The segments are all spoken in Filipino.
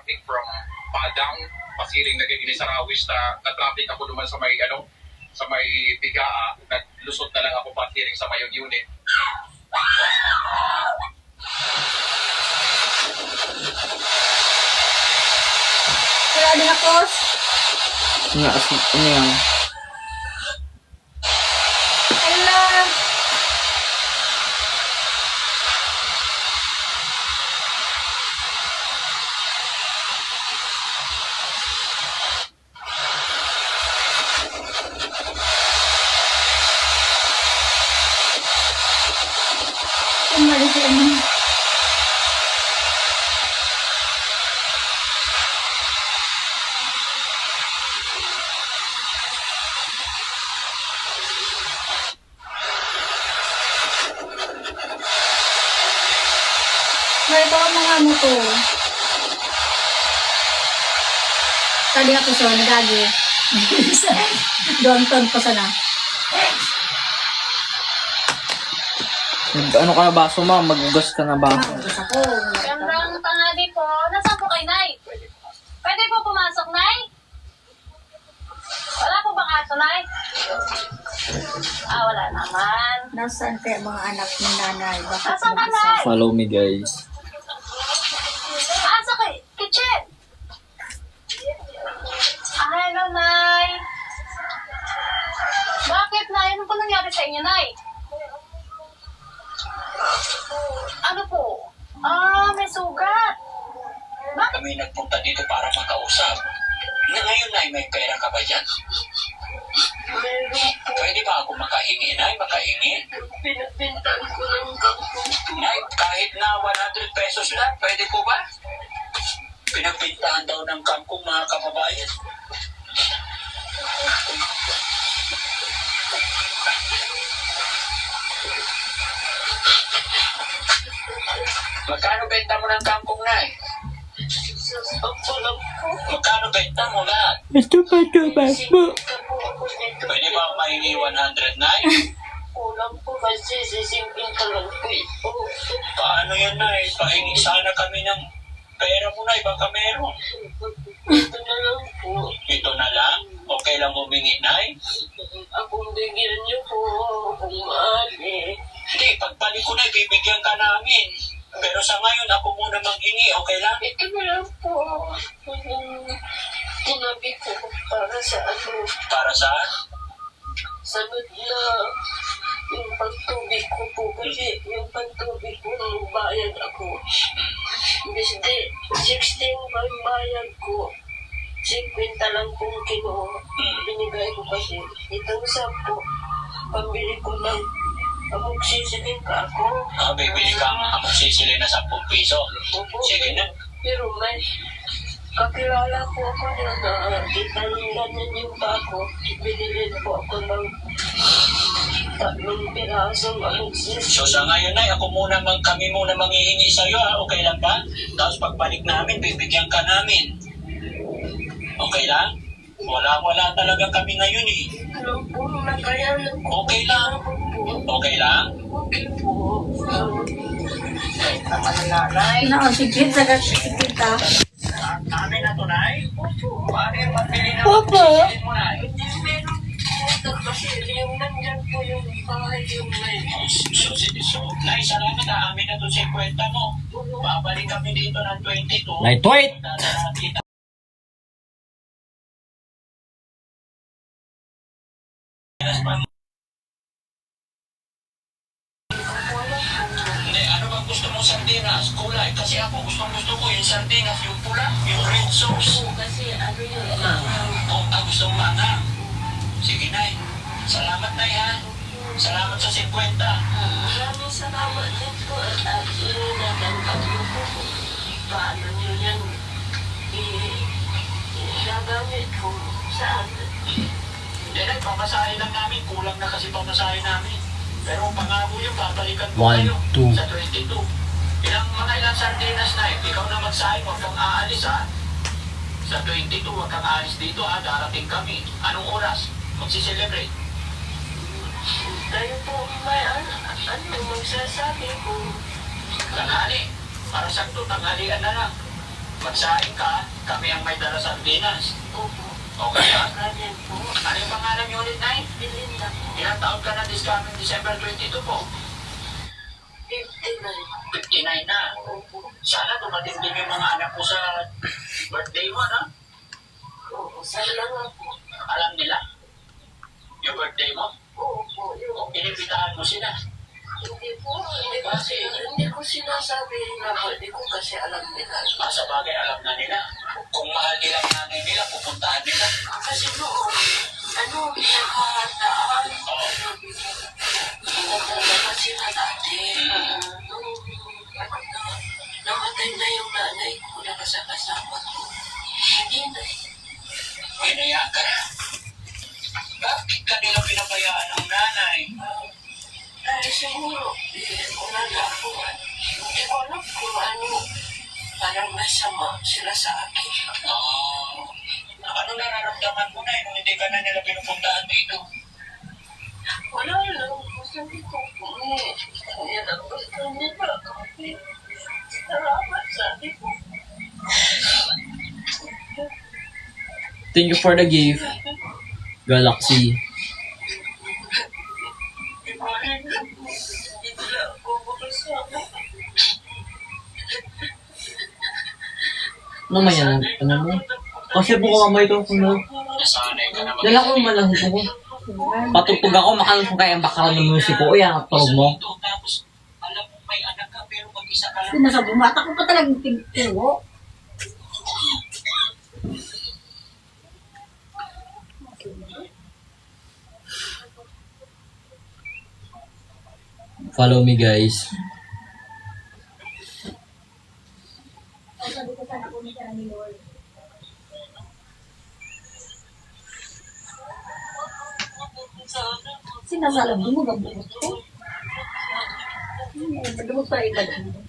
traffic from Padang, Pasiling, nagiging sa Rawis na traffic ako naman sa may, sa may Bigaa. Naglusot na lang ako Pasiling sa mayong unit. Sarado na, Kos. Nga, ano yan? Hello. Umalis siya na. Marito ang mga mo to. Tadi ako so, nagagi. Doon pa sana. Ano ka na baso, ma'am? Magugas ka na ba? Gusto ko. Gandang tanghali po. Nasaan po kayo, Nay? Pwede po pumasok, Nay? Wala po bang aso, Nay? Wala naman. Nasaan kaya mga anak ni nanay? Bakit Nasaan ka, mag-isa? Nay? Follow me, guys. Asa kay kitchen? Hello, Nay. Bakit, Nay? Ano po nangyari sa inyo, Nay? Ano po? May sugat. Bakit? Kami nagpunta dito para makausap. Na ngayon, Nay, may pera ka ba dyan? Pwede ba ako makahingi, Nay? Makahingi? Pinagpintaan ko ng kangkong. Nay, kahit na 100 pesos lang, pwede po ba? Pinagpintahan daw ng kangkong, mga kababayan. Magkano benta mo ng kangkong, Nay? Ako lang po. Magkano benta mo lahat? Ito pa ito, Sinisingil ka po ako dito. Pwede ba ako mahingi 100, Nay? Kulang po kasi sisingil ka lang po ito. Paano yan, Nay? Pahingi sana kami ng pera mo, Nay. Baka meron. Ito na lang po. Ito na lang? Okay lang humingi, Nay? Akong bigyan niyo po kung maaari. Hindi, pagbalik ko na, bibigyan ka namin. Pero sa ngayon, ako muna maghingi, okay lang? Ito na lang po. Tinabi ko para sa Para saan? sanod na yung pagtubig ko po. Kasi yung pagtubig ko, bayad ako. Bisde, 16 ba yung bayad ko? 50 lang kung kinuha. Binigay ko kasi. Itong 10, pambili ko ng amoxicillin ka ako. Bibili ka ang magsisili na 10 piso. Opo. Sige na. Pero may kakilala ko ako na itanungan yung bako. Binili po ako ng 3 pirasong amoxicillin. So sa ngayon, Nay, kami muna manghihingi sa'yo, ha? Okay lang ba? Tapos pagbalik namin, bibigyan ka namin. Okay lang? Wala talaga kami ngayon, eh. Ano po, nakayanan ko. Okay lang. Okay lang? Okay po. Naman nanay. Sige, sagat kita. Namin na to, Nay? Paano yung pambili ng Opo. magsisili mo, Nay? Kasi yung nandyan po yung bahay yung may. So, Nay, salamat na. Amin na to 50 mo. Babalik kami dito ng 22. Light weight! Kita. Hindi, ano bang gusto mong sardinas? Kulay. Kasi ako gusto ko yung sardinas, yung pula, yung red sauce. Kasi ano yun, Gusto mo maanghang. Sige, Nay. Salamat, Nay, ha? Salamat sa 50. maraming salamat din po at inatanggap niyo po paano niyo yan gagamit po sa atin. Hindi, Nay, pamasahe lang namin. Kulang na kasi pamasahe namin. Pero pangako yung babalikan ko One, kayo two. sa 22. Ilang sardinas, Nay. Ikaw na magsahe, huwag kang aalis, ha? Sa 22, huwag kang aalis dito, ha? Darating kami. Anong oras? Magsiselebrate. Tayo po may magsasabi kung Tanghali. Para sakto, tanghalian na lang. Magsaing ka, kami ang may dala sardinas. Opo. Okay ka? Ganyan po. Ano yung pangalan niyo ulit, Nay? Belinda po. Ilang taon ka na this coming December 22 po? 59. 59 na. Opo. Sana dumating din yung mga anak ko sa birthday mo, no? Oo. Sana nga po. Alam nila yung birthday mo. Opo. Yung Inibitahan mo sila. hindi po. Hindi ko sinasabi na hindi ko kasi alam nila. Sa bagay, alam na nila. Kung mahal nila ang nanay nila, pupuntahan nila. Kasi noon, pinakahandaan. Pinagdadala sila dati. Nung namatay na yung nanay ko na kasama ko. Hindi na. Pinaya ka na. Bakit kanila pinabayaan ang nanay? Dahil siguro, una na ako. Hindi ko alam kung ano. Parang masama sila sa akin. Ano nararamdaman mo na nung hindi ka na nila pinupuntahan dito? Wala lang. Sabi ko, yan ang gusto nila. Salamat, sabi ko. Thank you for the gift. Galaxy. Hindi nila ako makasama. Ano man yan? Ano mo? Kasi po kamay ito. Nasanay ka naman. Dala ko yung malahit ko. Patutog ako, makalang ko kaya ang bakal ng musiko. O yan, tawag mo. Tapos, alam mo may anak ka pero mag-isa ka lang. Sinasabi, bata ko pa talagang pintuwo. Follow me guys. Sabi ko sana kung siya ni Lord. Sinasalam mo gabukot ko. Madumot pa iba dito.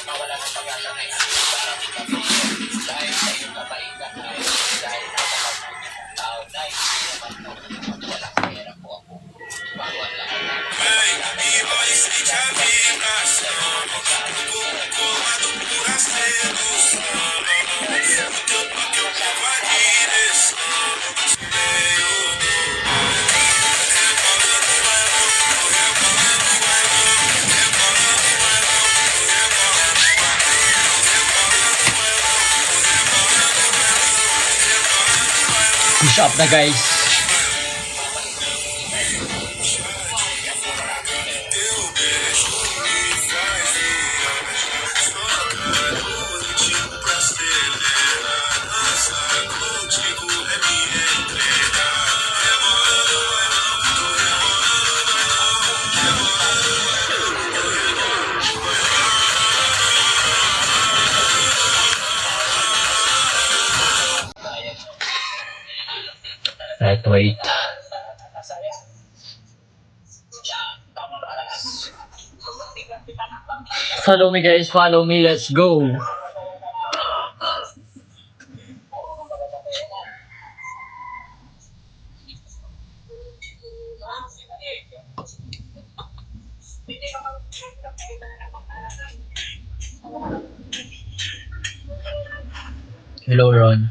Mawala ng pag-asa na yan. Dahil sa iyong kabaitan na dahil sa kapag ng tao na hindi naman walang pera po ako. Bawal lang ako. Push up na guys. Right, wait. Follow me guys, follow me, let's go. Hello, Ron.